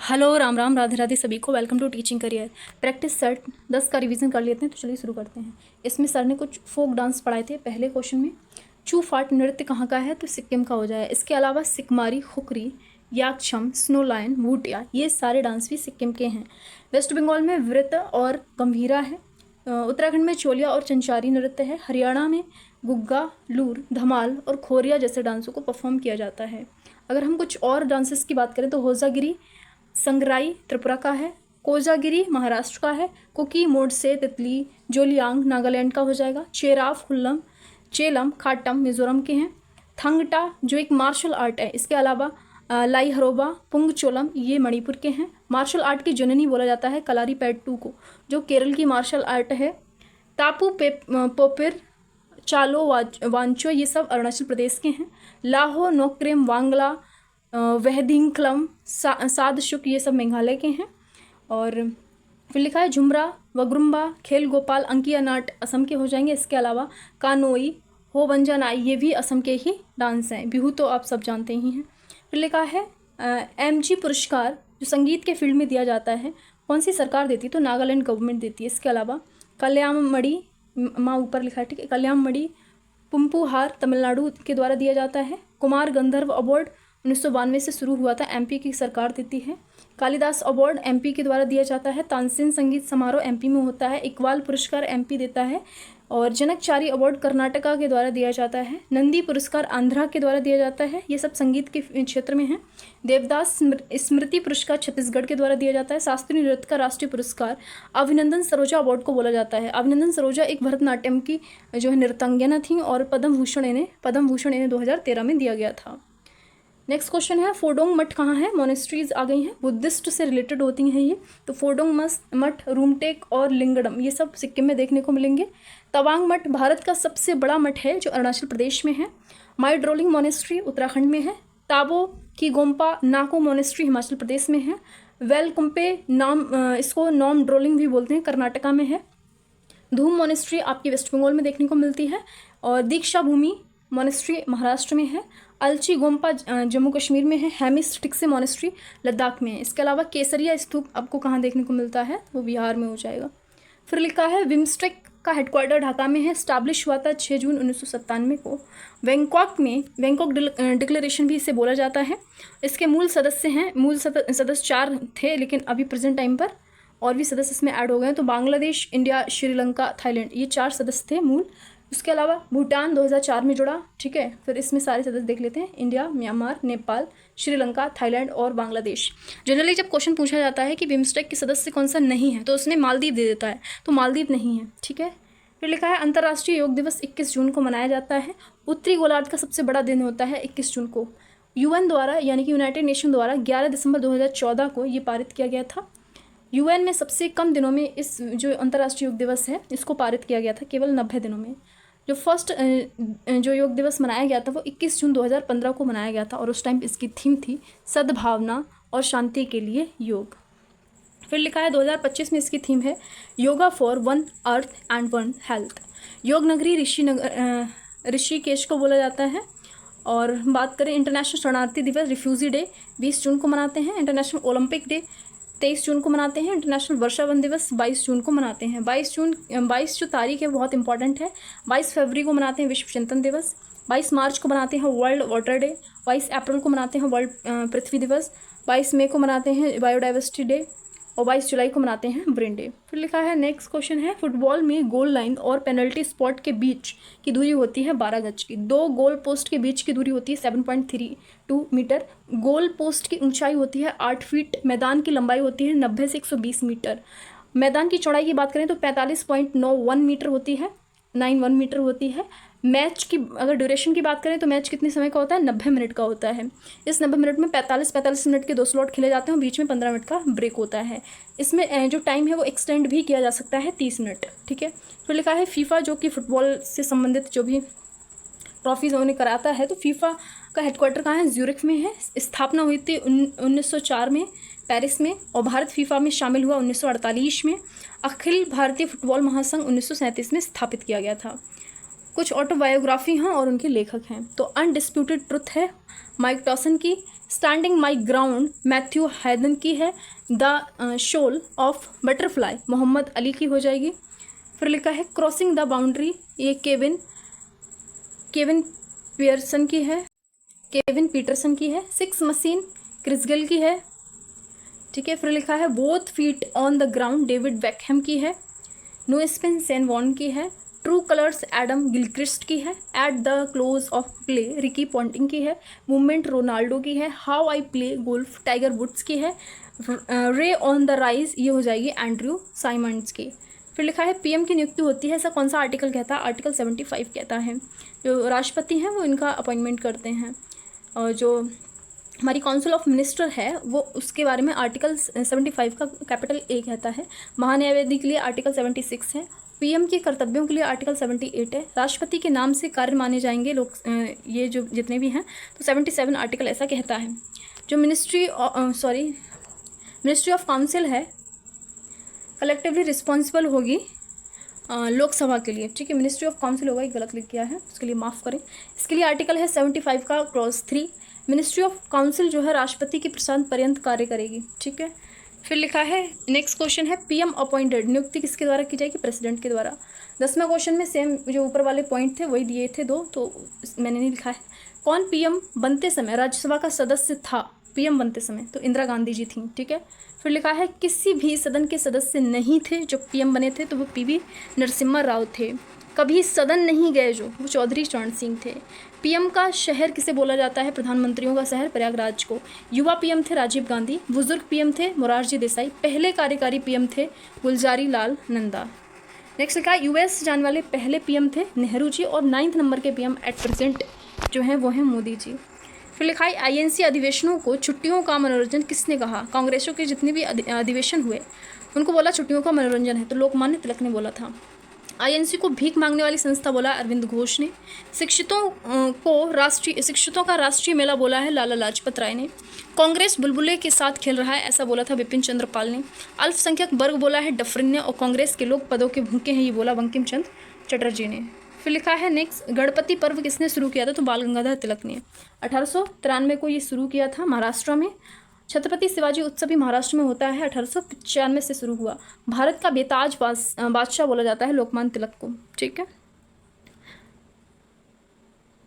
Hello Ram Ram Radhe Radhe सभी को। Welcome to teaching career. Practice set 10 का रिवीजन कर लेते हैं। तो चलिए शुरू करते हैं। इसमें सर ने कुछ फोक डांस पढ़ाए थे पहले क्वेश्चन में। चू फाट नृत्य कहाँ का है? तो सिक्किम का हो जाए। इसके अलावा सिकमारी, खुकरी, याकछम, स्नो लायन, भूटिया, ये सारे डांस भी सिक्किम के हैं। वेस्ट बंगाल में वृत और गंभीरा है। उत्तराखंड में चोलिया और चंचारी नृत्य है। हरियाणा में गुग्गा, लूर, धमाल और खोरिया जैसे डांसों को परफॉर्म किया जाता है। अगर हम कुछ और डांसेस की बात करें तो होजागिरी संगराई त्रिपुरा का है। कोजागिरी महाराष्ट्र का है। कुकी, मोडसे, तितली, जोलियांग नागालैंड का हो जाएगा। चेराफ, हुल्लम, चेलम, खाटम मिजोरम के हैं। थंगटा जो एक मार्शल आर्ट है। इसके अलावा लाई हरोबा, पुंगचोलम, ये मणिपुर के हैं। मार्शल आर्ट की जननी बोला जाता है कलारीपयट्टू को, जो केरल की मार्शल आर्ट है। तापू पोपिर, चालो, वांचो, ये सब अरुणाचल प्रदेश के हैं। लाहो, नोक्रेम, वांगला, वहदिंगक्लम, सादशुक, ये सब मेघालय के हैं। और फिर लिखा है झुमरा, वग्रुम्बा, खेल गोपाल, अंकिया नाट असम के हो जाएंगे। इसके अलावा कानोई, हो बंजानाई, ये भी असम के ही डांस हैं। बिहू तो आप सब जानते ही हैं। फिर लिखा है एमजी पुरस्कार जो संगीत के फील्ड में दिया जाता है कौन सी सरकार देती है? तो नागालैंड गवर्नमेंट देती है। इसके अलावा कल्याणमणि, माँ ऊपर लिखा है, ठीक है, कल्याणमणि पुम्पुहार तमिलनाडु के द्वारा दिया जाता है। कुमार गंधर्व अवार्ड 1992 से शुरू हुआ था, एमपी की सरकार देती है। कालिदास अवार्ड एमपी के द्वारा दिया जाता है। तानसेन संगीत समारोह एमपी में होता है। इकबाल पुरस्कार एमपी देता है। और जनकचारी अवार्ड कर्नाटका के द्वारा दिया जाता है। नंदी पुरस्कार आंध्रा के द्वारा दिया जाता है। ये सब संगीत के क्षेत्र में है। देवदास स्मृति पुरस्कार छत्तीसगढ़ के द्वारा दिया जाता है। शास्त्रीय नृत्य का राष्ट्रीय पुरस्कार अभिनंदन सरोजा अवार्ड को बोला जाता है। अभिनंदन सरोजा एक भरतनाट्यम की जो है नृत्यांगना थी और पद्म भूषण इन्हें 2013 में दिया गया था। नेक्स्ट क्वेश्चन है फोडोंग मठ कहाँ है? मोनेस्ट्रीज आ गई हैं, बुद्धिस्ट से रिलेटेड होती हैं ये। तो फोडोंग मठ, रूमटेक और लिंगडम ये सब सिक्किम में देखने को मिलेंगे। तवांग मठ भारत का सबसे बड़ा मठ है जो अरुणाचल प्रदेश में है। माई ड्रोलिंग मोनेस्ट्री उत्तराखंड में है। ताबो की गोम्पा नाको मोनेस्ट्री हिमाचल प्रदेश में है। वेलकुम्पे इसको नॉम ड्रोलिंग भी बोलते हैं, कर्नाटका में है। धूम मोनेस्ट्री आपकी वेस्ट बंगाल में देखने को मिलती है। और दीक्षा भूमि मोनेस्ट्री महाराष्ट्र में है। अलची गोम्पा जम्मू कश्मीर में है। हेमिस टिक्से मोनेस्ट्री लद्दाख में है। इसके अलावा केसरिया स्तूप आपको कहाँ देखने को मिलता है? वो बिहार में हो जाएगा। फिर लिखा है बिम्स्टेक का हेडक्वार्टर ढाका में है। स्टैब्लिश हुआ था 6 जून 1997 को। बैंकॉक डिक्लेरेशन भी इसे बोला जाता है। इसके मूल सदस्य 4 थे, लेकिन अभी प्रेजेंट टाइम पर और भी सदस्य इसमें ऐड हो गए हैं। तो बांग्लादेश, इंडिया, श्रीलंका, थाईलैंड, ये 4 सदस्य थे मूल। उसके अलावा भूटान 2004 में जुड़ा, ठीक है। फिर इसमें सारे सदस्य देख लेते हैं, India, Myanmar, Nepal, Sri Lanka, Thailand और बांग्लादेश। जनरली जब क्वेश्चन पूछा जाता है कि बिम्स्टेक के सदस्य कौन सा नहीं है तो उसने मालदीव दे देता है, तो मालदीव नहीं है, ठीक है। फिर लिखा है अंतर्राष्ट्रीय योग दिवस 21 जून को मनाया जाता है। उत्तरी गोलार्ध का सबसे बड़ा दिन होता है 21 जून को। यूएन द्वारा यानी कि यूनाइटेड नेशन द्वारा 11 दिसंबर 2014 को ये पारित किया गया था। यूएन में सबसे कम दिनों में इस जो अंतर्राष्ट्रीय योग दिवस है इसको पारित किया गया था, केवल 90 दिनों में। जो फर्स्ट जो योग दिवस मनाया गया था वो 21 जून 2015 को मनाया गया था और उस टाइम इसकी थीम थी सद्भावना और शांति के लिए योग। फिर लिखा है 2025 में इसकी थीम है yoga for one earth and one health. योग नगरी ऋषिकेश को बोला जाता है। और बात करें इंटरनेशनल शरणार्थी दिवस रिफ्यूजी डे 20 जून को मनाते हैं। इंटरनेशनल ओलंपिक डे 23 जून को मनाते हैं। इंटरनेशनल वर्षा वन दिवस 22 जून को मनाते हैं। 22 जो तारीख है बहुत इंपॉर्टेंट है। 22 फरवरी को मनाते हैं विश्व चिंतन दिवस। 22 मार्च को मनाते हैं वर्ल्ड वाटर डे। 22 अप्रैल को मनाते हैं वर्ल्ड पृथ्वी दिवस। 22 मई को मनाते हैं बायोडाइवर्सिटी डे और 22 जुलाई को मनाते हैं ब्रेन डे। फिर लिखा है नेक्स्ट क्वेश्चन है फुटबॉल में गोल लाइन और पेनल्टी स्पॉट के बीच की दूरी होती है 12 गज की। 2 गोल पोस्ट के बीच की दूरी होती है 7.32 मीटर। गोल पोस्ट की ऊंचाई होती है 8 फीट। मैदान की लंबाई होती है 90 से 120 मीटर। मैदान की चौड़ाई की बात करें तो 45.91 मीटर होती है, 91 मीटर होती है। मैच की अगर ड्यूरेशन की बात करें तो मैच कितने समय का होता है? 90 मिनट का होता है। इस 90 मिनट में 45 मिनट के 2 स्लॉट खेले जाते हैं और बीच में 15 मिनट का ब्रेक होता है। इसमें जो टाइम है वो एक्सटेंड भी किया जा सकता है 30 मिनट, ठीक है। फिर लिखा है फीफा जो कि फुटबॉल से संबंधित जो भी ट्रॉफीज उन्हें कराता है, तो फीफा का हेडक्वार्टर कहाँ है? ज्यूरिख में है। स्थापना हुई थी 1904 में पेरिस में और भारत फीफा में शामिल हुआ 1948 में। अखिल भारतीय फुटबॉल महासंघ 1937 में स्थापित किया गया था। कुछ ऑटोबायोग्राफी हैं और उनके लेखक हैं। तो अनडिस्प्यूटेड ट्रुथ है माइक टॉसन की। Standing my ground Matthew Hayden की है। The soul of butterfly Muhammad Ali की हो जाएगी। फिर लिखा है क्रॉसिंग द बाउंड्री, ये केविन पीटरसन की है। सिक्स मशीन क्रिसगेल की है, ठीक है। फिर लिखा है both feet on the ground David Beckham की है। नो स्पिन सेन वॉन की है। ट्रू कलर्स एडम गिलक्रिस्ट की है। At the close of play Ricky Ponting की है। मूवमेंट रोनाल्डो की है। How I play golf Tiger Woods की है। रे ऑन द राइज ये हो जाएगी एंड्रयू साइमंड्स की। फिर लिखा है पीएम की नियुक्ति होती है, ऐसा कौन सा आर्टिकल कहता है? आर्टिकल 75 कहता है। जो राष्ट्रपति हैं वो इनका अपॉइंटमेंट करते हैं, और जो हमारी काउंसिल ऑफ मिनिस्टर है वो उसके बारे में आर्टिकल 75 का कैपिटल ए कहता है। महान्यायवादी के लिए आर्टिकल 76 है। पीएम के कर्तव्यों के लिए आर्टिकल 78 है। राष्ट्रपति के नाम से कार्य माने जाएंगे लोग, ये जो जितने भी हैं, तो 77 आर्टिकल ऐसा कहता है। जो मिनिस्ट्री ऑफ काउंसिल है कलेक्टिवली रिस्पॉन्सिबल होगी लोकसभा के लिए, ठीक है। मिनिस्ट्री ऑफ काउंसिल होगा, एक गलत लिख किया है, उसके लिए माफ़ करें। इसके लिए आर्टिकल है 75 का क्लॉज 3। मिनिस्ट्री ऑफ काउंसिल जो है राष्ट्रपति के प्रशासन पर्यंत कार्य करेगी, ठीक है। फिर लिखा है नेक्स्ट क्वेश्चन है पीएम अपॉइंटेड नियुक्ति किसके द्वारा की जाएगी? प्रेसिडेंट के द्वारा। 10वें क्वेश्चन में सेम जो ऊपर वाले पॉइंट थे वही दिए थे दो, तो मैंने नहीं लिखा है। कौन पीएम बनते समय राज्यसभा का सदस्य था? पीएम बनते समय तो इंदिरा गांधी जी थी, ठीक है। फिर लिखा है किसी भी सदन के सदस्य नहीं थे जो पीएम बने थे, तो वो पीवी नरसिम्हा राव थे। कभी सदन नहीं गए जो, वो चौधरी चरण सिंह थे। पीएम का शहर किसे बोला जाता है? प्रधानमंत्रियों का शहर प्रयागराज को। युवा पीएम थे राजीव गांधी। बुजुर्ग पीएम थे मोरारजी देसाई। पहले कार्यकारी पीएम थे गुलजारी लाल नंदा। नेक्स्ट लिखा है यूएस जाने वाले पहले पीएम थे नेहरू जी, और 9 नंबर के पीएम एट प्रेजेंट जो हैं वो हैं मोदी जी। फिर लिखा है आईएनसी अधिवेशनों को छुट्टियों का मनोरंजन किसने कहा? कांग्रेसों के जितने भी अधिवेशन हुए उनको बोला छुट्टियों का मनोरंजन है, तो लोकमान्य तिलक ने बोला था। आईएनसी को भीख मांगने वाली संस्था बोला अरविंद घोष ने। शिक्षितों का राष्ट्रीय मेला बोला है लाला लाजपत राय ने। कांग्रेस बुलबुले के साथ खेल रहा है ऐसा बोला था बिपिन चंद्र पाल ने। अल्पसंख्यक वर्ग बोला है डफरिन ने, और कांग्रेस के लोग पदों के भूखे हैं ये बोला बंकिम चंद्र चटर्जी ने। फिर लिखा है नेक्स्ट गणपति पर्व किसने शुरू किया था? तो बाल गंगाधर तिलक ने 1893 को ये शुरू किया था महाराष्ट्र में। छत्रपति शिवाजी उत्सव भी महाराष्ट्र में होता है, 1895 से शुरू हुआ। भारत का बेताज बादशाह बोला जाता है लोकमान्य तिलक को, ठीक है।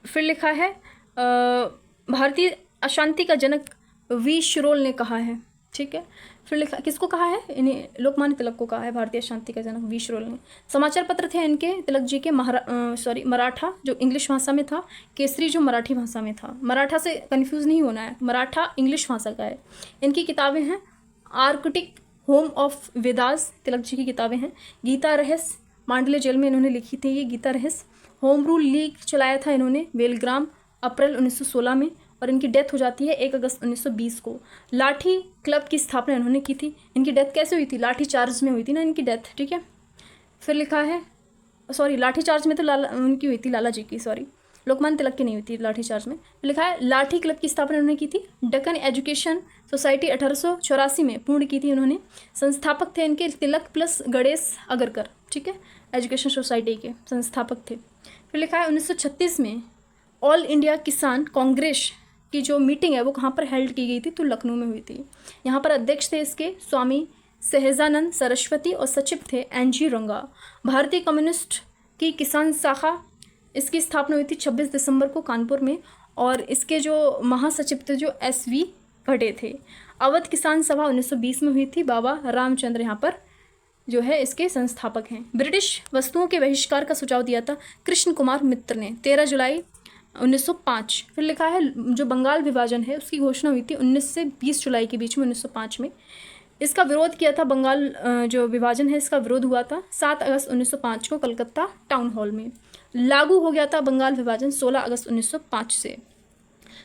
फिर लिखा है भारतीय अशांति का जनक वी शिरोल ने कहा है, ठीक है। फिर लिखा किसको कहा है? इन्हें लोकमान्य तिलक को कहा है भारतीय शांति का जनक वी शिरोल ने। समाचार पत्र थे इनके तिलक जी के मराठा जो इंग्लिश भाषा में था, केसरी जो मराठी भाषा में था। मराठा से कंफ्यूज नहीं होना है, मराठा इंग्लिश भाषा का है। इनकी किताबें हैं Arctic home of Vedas, Tilak ji की किताबें हैं। गीता रहस्य मांडले जेल में इन्होंने लिखी थी ये गीता रहस्य। होम रूल लीग चलाया था इन्होंने बेलग्राम अप्रैल 1916 में, और इनकी डेथ हो जाती है 1 अगस्त 1920 को। लाठी क्लब की स्थापना इन्होंने की थी। इनकी डेथ कैसे हुई थी? लाठी चार्ज में हुई थी ना इनकी डेथ, ठीक है। फिर लिखा है लाठी चार्ज में तो उनकी हुई थी लाला जी की, लोकमान्य तिलक की नहीं हुई थी लाठी चार्ज में। लिखा है लाठी क्लब की स्थापना उन्होंने की थी। डक्कन एजुकेशन सोसाइटी 1884 में पूर्ण की थी उन्होंने। संस्थापक थे इनके तिलक प्लस गणेश अगरकर, ठीक है, एजुकेशन सोसाइटी के संस्थापक थे। फिर लिखा है 1936 में ऑल इंडिया किसान कांग्रेस की जो मीटिंग है वो कहाँ पर हेल्ड की गई थी? तो लखनऊ में हुई थी। यहाँ पर अध्यक्ष थे इसके स्वामी सहजानंद सरस्वती, और सचिव थे एनजी रंगा। भारतीय कम्युनिस्ट की किसान शाखा इसकी स्थापना हुई थी 26 दिसंबर को कानपुर में, और इसके जो महासचिव थे जो SV भट्टे थे। अवध किसान सभा 1920 में हुई थी। बाबा रामचंद्र यहाँ पर जो है इसके संस्थापक हैं। ब्रिटिश वस्तुओं के बहिष्कार का सुझाव दिया था कृष्ण कुमार मित्र ने 13 जुलाई 1905। फिर लिखा है जो बंगाल विभाजन है उसकी घोषणा हुई थी 19 से 20 जुलाई के बीच में 1905 में। इसका विरोध किया था बंगाल जो विभाजन है इसका विरोध हुआ था 7 अगस्त 1905 को कलकत्ता टाउन हॉल में। लागू हो गया था बंगाल विभाजन 16 अगस्त 1905 से।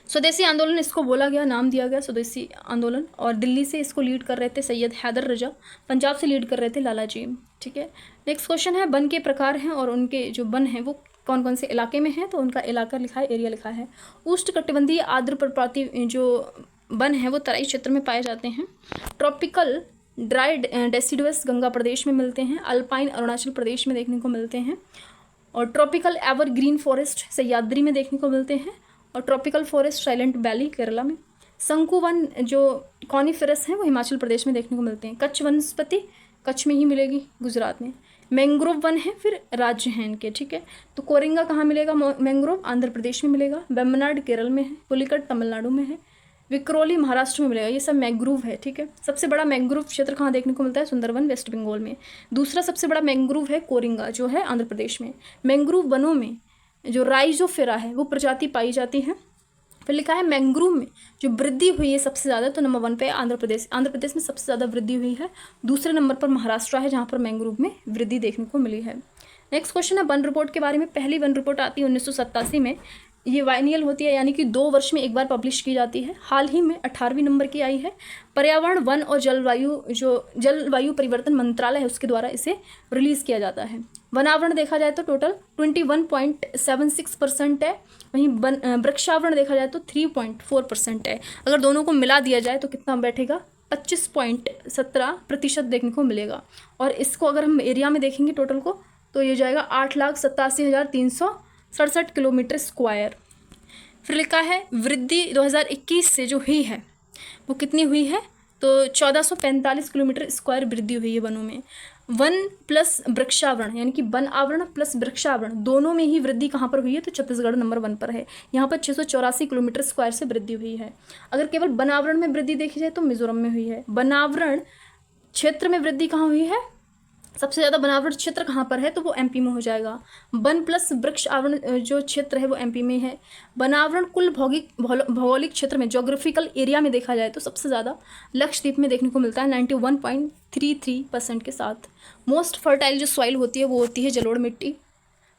स्वदेशी आंदोलन इसको बोला गया, नाम दिया गया स्वदेशी आंदोलन, और दिल्ली से इसको लीड कर रहे थे सैयद हैदर रजा, पंजाब से लीड कर रहे थे लाला जी, ठीक है। नेक्स्ट क्वेश्चन है वन के प्रकार हैं और उनके जो वन हैं वो कौन कौन से इलाके में हैं, तो उनका इलाका लिखा है, एरिया लिखा है। उष्णकटिबंधीय आर्द्र पर्वतीय जो वन है वो तराई क्षेत्र में पाए जाते हैं। ट्रॉपिकल ड्राई डेसिडुअस गंगा प्रदेश में मिलते हैं। अल्पाइन अरुणाचल प्रदेश में देखने को मिलते हैं। और ट्रॉपिकल एवरग्रीन फॉरेस्ट सह्याद्री में देखने को मिलते हैं, और tropical forest silent valley Kerala में। शंकु वन जो कॉनिफेरस हैं वो हिमाचल प्रदेश में देखने को मिलते हैं। कच्छ वनस्पति कच्छ में ही मिलेगी, गुजरात में। मैंग्रोव वन है फिर राज्य हैं इनके, ठीक है। तो कोरिंगा कहाँ मिलेगा मैंग्रोव? आंध्र प्रदेश में मिलेगा। वेम्बनाड केरल में है। पुलिकट तमिलनाडु में है। विक्रोली महाराष्ट्र में मिलेगा। ये सब मैंग्रोव है, ठीक है। सबसे बड़ा मैंग्रोव क्षेत्र कहाँ देखने को मिलता है? सुंदरवन वेस्ट बंगाल में। दूसरा सबसे बड़ा मैंग्रोव है कोरिंगा जो है आंध्र प्रदेश में। मैंग्रोव वनों में जो राइजोफेरा है वो प्रजाति पाई जाती है। फिर लिखा है मैंग्रोव में जो वृद्धि हुई है सबसे ज़्यादा, तो नंबर 1 पे आंध्र प्रदेश। आंध्र प्रदेश में सबसे ज़्यादा वृद्धि हुई है। दूसरे नंबर पर महाराष्ट्र है जहाँ पर मैंग्रोव में वृद्धि देखने को मिली है। नेक्स्ट क्वेश्चन है वन रिपोर्ट के बारे में। पहली वन रिपोर्ट आती है 1987 में। ये वाइनियल होती है, यानी कि 2 वर्ष में एक बार पब्लिश की जाती है। हाल ही में 18वीं नंबर की आई है। पर्यावरण वन और जलवायु परिवर्तन मंत्रालय है उसके द्वारा इसे रिलीज़ किया जाता है। वनावरण देखा जाए तो टोटल 21.76% है। वहीं वृक्षावरण देखा जाए तो 3.4% है। अगर दोनों को मिला दिया जाए तो कितना बैठेगा? 25.17% देखने को मिलेगा। और इसको अगर हम एरिया में देखेंगे टोटल को तो ये जाएगा 8,87,367 किलोमीटर स्क्वायर। फिर लिखा है वृद्धि 2021 से जो हुई है वो कितनी हुई है? तो 1445 किलोमीटर स्क्वायर वृद्धि हुई है वनों में। वन प्लस वृक्षावरण यानी कि वन आवरण प्लस वृक्षावरण दोनों में ही वृद्धि कहाँ पर हुई है? तो छत्तीसगढ़ नंबर 1 पर है। यहाँ पर 684 किलोमीटर स्क्वायर से वृद्धि हुई है। अगर केवल वन आवरण में वृद्धि देखी जाए तो मिजोरम में हुई है। वनावरण क्षेत्र में वृद्धि कहाँ हुई है? सबसे ज़्यादा वनावरण क्षेत्र कहाँ पर है? तो वो एमपी में हो जाएगा। वन प्लस वृक्ष आवरण जो क्षेत्र है वो एमपी में है। वनावरण कुल भौगोलिक क्षेत्र में ज्योग्राफिकल एरिया में देखा जाए तो सबसे ज़्यादा लक्षद्वीप में देखने को मिलता है 91.33% के साथ। मोस्ट फर्टाइल जो सॉइल होती है वो होती है जलोढ़ मिट्टी,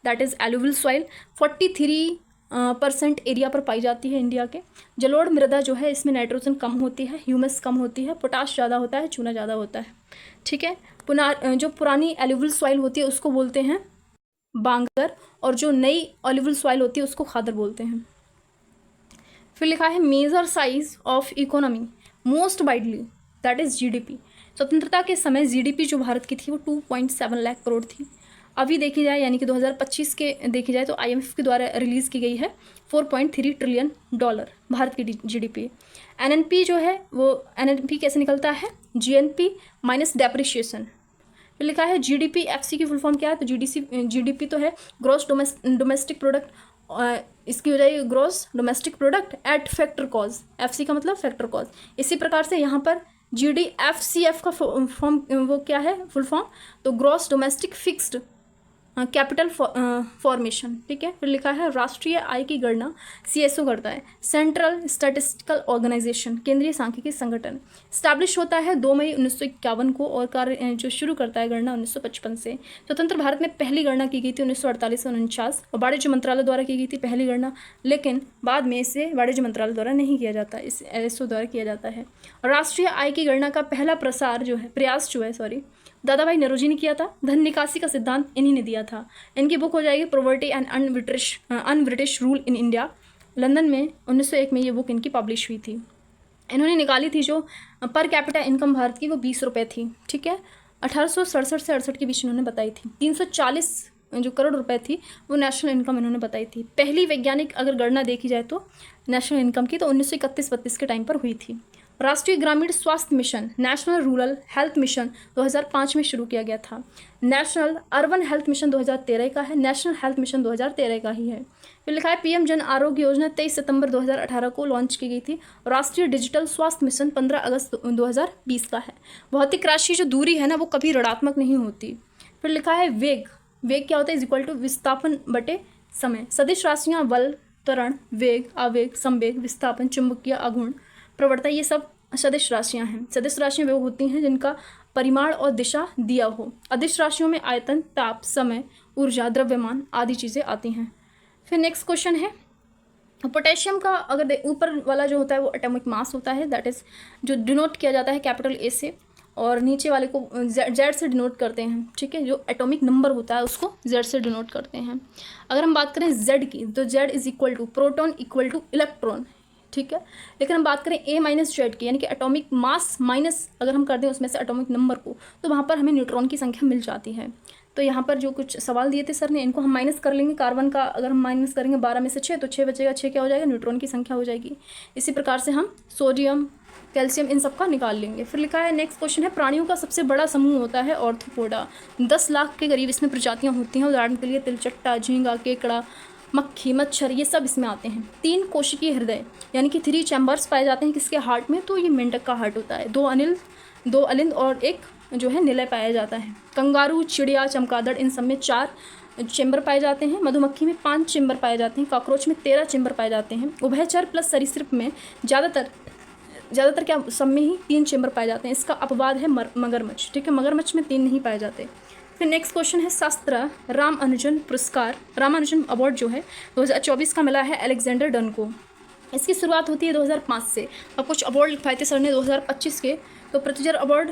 that is alluvial soil. 43% area पर पाई जाती है इंडिया के। जलोढ़ मृदा जो है इसमें नाइट्रोजन कम होती है, ह्यूमस कम होती है, पोटाश ज़्यादा होता है, चूना ज़्यादा होता है, ठीक है। जो पुरानी एलुवियल सॉइल होती है उसको बोलते हैं बांगर, और जो नई एलुवियल सॉइल होती है उसको खादर बोलते हैं। फिर लिखा है major size of economy most widely, that is GDP. स्वतंत्रता के समय जीडीपी जो भारत की थी वो 2.7 लाख करोड़ थी। अभी देखी जाए यानी कि 2025 के देखी जाए तो आईएमएफ के द्वारा रिलीज़ की गई है 4.3 ट्रिलियन डॉलर भारत की जीडीपी। एनएनपी जो है वो एनएनपी कैसे निकलता है? GNP minus depreciation. फिर लिखा है जीडीपी एफसी की फुल फॉर्म क्या है? तो जीडीपी तो है ग्रॉस डोमेस्टिक प्रोडक्ट, इसकी हो जाएगी gross domestic product at factor cause. FC का मतलब फैक्टर कॉज। इसी प्रकार से यहाँ पर जीडीएफसीएफ का फॉर्म वो क्या है फुल फॉर्म? तो gross domestic fixed capital formation, ठीक है। फिर लिखा है राष्ट्रीय आय की गणना सीएसओ करता है, सेंट्रल स्टैटिस्टिकल ऑर्गेनाइजेशन, केंद्रीय सांख्यिकी संगठन। स्टैब्लिश होता है 2 मई 1951 को और कार्य जो शुरू करता है गणना 1955 से। स्वतंत्र भारत में पहली गणना की गई थी 1948 से 49 और वाणिज्य मंत्रालय द्वारा की गई थी पहली गणना, लेकिन बाद में इसे वाणिज्य मंत्रालय द्वारा नहीं किया जाता, इस एसओ द्वारा किया जाता है। राष्ट्रीय आय की गणना का पहला प्रयास जो है दादा भाई नौरोजी ने किया था। धन निकासी का सिद्धांत इन्हीं ने दिया था। इनकी बुक हो जाएगी poverty and un-British rule in India. London में 1901 में ये बुक इनकी पब्लिश हुई थी। इन्होंने निकाली थी जो पर कैपिटा इनकम भारत की वो 20 रुपये थी, ठीक है। 1867 से 68 के बीच इन्होंने बताई थी। 340 जो करोड़ रुपए थी वो नेशनल इनकम इन्होंने बताई थी। पहली वैज्ञानिक अगर गणना देखी जाए तो नेशनल इनकम की तो 1931-32 के टाइम पर हुई थी। राष्ट्रीय ग्रामीण स्वास्थ्य mission national rural health mission 2005 में शुरू किया गया था। नेशनल अर्बन हेल्थ मिशन 2013 का है। नेशनल हेल्थ मिशन 2013 का ही है। फिर लिखा है पीएम जन आरोग्य योजना 23 सितंबर 2018 को लॉन्च की गई थी। राष्ट्रीय डिजिटल स्वास्थ्य मिशन 15 अगस्त 2020 का है। भौतिक राशि जो दूरी है ना वो कभी ऋणात्मक नहीं होती। फिर लिखा है वेग क्या होता है? इक्वल टू विस्थापन बटे समय। सदिश राशियाँ बल, त्वरण, वेग, आवेग, संवेग, विस्थापन, चुंबकीय आघूर्ण, प्रवणता, ये सब सदिश राशियाँ हैं। सदिश राशियाँ वे होती हैं जिनका परिमाण और दिशा दिया हो। अदिश राशियों में आयतन, ताप, समय, ऊर्जा, द्रव्यमान आदि चीज़ें आती हैं। फिर नेक्स्ट क्वेश्चन है पोटेशियम का, अगर ऊपर वाला जो होता है वो एटॉमिक मास होता है, दैट इज़ जो डिनोट किया जाता है कैपिटल ए से, और नीचे वाले को जेड से डिनोट करते हैं, ठीक है। जो एटॉमिक नंबर होता है उसको जेड से डिनोट करते हैं। अगर हम बात करें जेड की तो Z is equal to proton equal to electron, ठीक है। लेकिन हम बात करें ए माइनस जेड की यानी कि एटॉमिक मास माइनस अगर हम कर दें उसमें से एटॉमिक नंबर को, तो वहाँ पर हमें न्यूट्रॉन की संख्या मिल जाती है। तो यहाँ पर जो कुछ सवाल दिए थे सर ने, इनको हम माइनस कर लेंगे। कार्बन का अगर हम माइनस करेंगे 12 में से 6 तो 6 बचेगा। 6 क्या हो जाएगा, न्यूट्रॉन की संख्या हो जाएगी। इसी प्रकार से हम सोडियम, कैल्शियम इन सब का निकाल लेंगे। फिर लिखा है नेक्स्ट क्वेश्चन है, प्राणियों का सबसे बड़ा समूह होता है ऑर्थोपोडा। 10 लाख के करीब इसमें प्रजातियाँ होती हैं। उदाहरण के लिए तिलचट्टा, झींगा, केकड़ा, मक्खी, मच्छर, ये सब इसमें आते हैं। 3 कोशिकीय हृदय यानी कि 3 चैम्बर्स पाए जाते हैं किसके हार्ट में, तो ये मेंढक का हार्ट होता है। 2 अलिंद और एक जो है निलय पाया जाता है। कंगारू, चिड़िया, चमगादड़ इन सब में 4 चेंबर पाए जाते हैं। मधुमक्खी में 5 चेंबर पाए जाते हैं। कॉकरोच में 13 चेंबर पाए जाते हैं। उभयचर प्लस सरीसृप में ज़्यादातर क्या सब में ही 3 चेंबर पाए जाते हैं। इसका अपवाद है मगरमच्छ, ठीक है, मगरमच्छ में 3 नहीं पाए जाते। फिर नेक्स्ट क्वेश्चन है, शास्त्र रामानुजन पुरस्कार, रामानुजन अवार्ड जो है 2024 का मिला है अलेक्जेंडर डन को। इसकी शुरुआत होती है 2005 से। अब कुछ अवार्ड लिखवाए थे सर ने 2025 के। तो पृथ्वीजर अवार्ड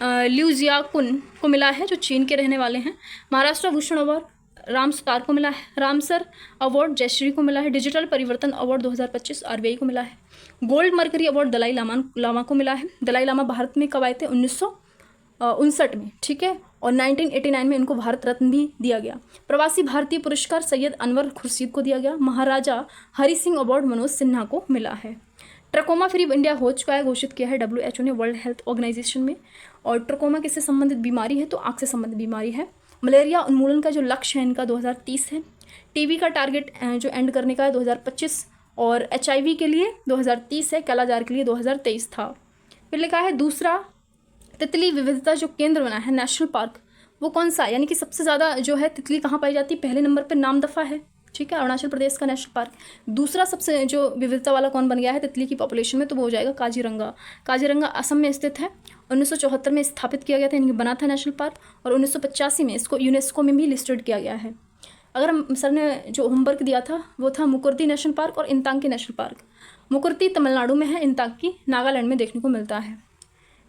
लिउ जियाकुन को मिला है जो चीन के रहने वाले हैं। महाराष्ट्र भूषण अवार्ड राम सुतार को मिला है। रामसर अवार्ड जयश्री को मिला है। डिजिटल परिवर्तन अवार्ड 2025 आरबीआई को मिला है। Gold mercury award Dalai Lama को मिला है। दलाई लामा भारत में कब आए थे, 1959 में, ठीक है, और 1989 में इनको भारत रत्न भी दिया गया। प्रवासी भारतीय पुरस्कार सैयद अनवर खुर्शीद को दिया गया। महाराजा हरि सिंह अवार्ड मनोज सिन्हा को मिला है। ट्रकोमा फ्री इंडिया हो चुका है, घोषित किया है WHO ने, वर्ल्ड हेल्थ ऑर्गेनाइजेशन में। और ट्रकोमा किससे संबंधित बीमारी है, तो आँख से संबंधित बीमारी है। मलेरिया उन्मूलन का जो लक्ष्य है इनका 2030 है। टीबी का टारगेट जो एंड करने का है 2025 और HIV के लिए 2030 है। कालाजार के लिए 2023 था। फिर लिखा है दूसरा तितली विविधता जो केंद्र बना है नेशनल पार्क, वो कौन सा है, यानी कि सबसे ज़्यादा जो है तितली कहाँ पाई जाती है, पहले नंबर पर नामदफा है, ठीक है, अरुणाचल प्रदेश का नेशनल पार्क। दूसरा सबसे जो विविधता वाला कौन बन गया है तितली की पॉपुलेशन में, तो वो हो जाएगा काजीरंगा। काजीरंगा असम में स्थित है। 1974 में स्थापित किया गया था, यानी बना था नेशनल पार्क, और 1985 में इसको यूनेस्को में भी लिस्टेड किया गया है। अगर हम सर ने जो होमवर्क दिया था वो था मुकुर्ती नेशनल पार्क और इंतांकी नेशनल पार्क। मुकुर्ती तमिलनाडु में है, इंतांकी नागालैंड में देखने को मिलता है।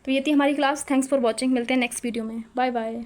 तो ये थी हमारी क्लास। Thanks for watching. मिलते हैं नेक्स्ट वीडियो में। Bye bye.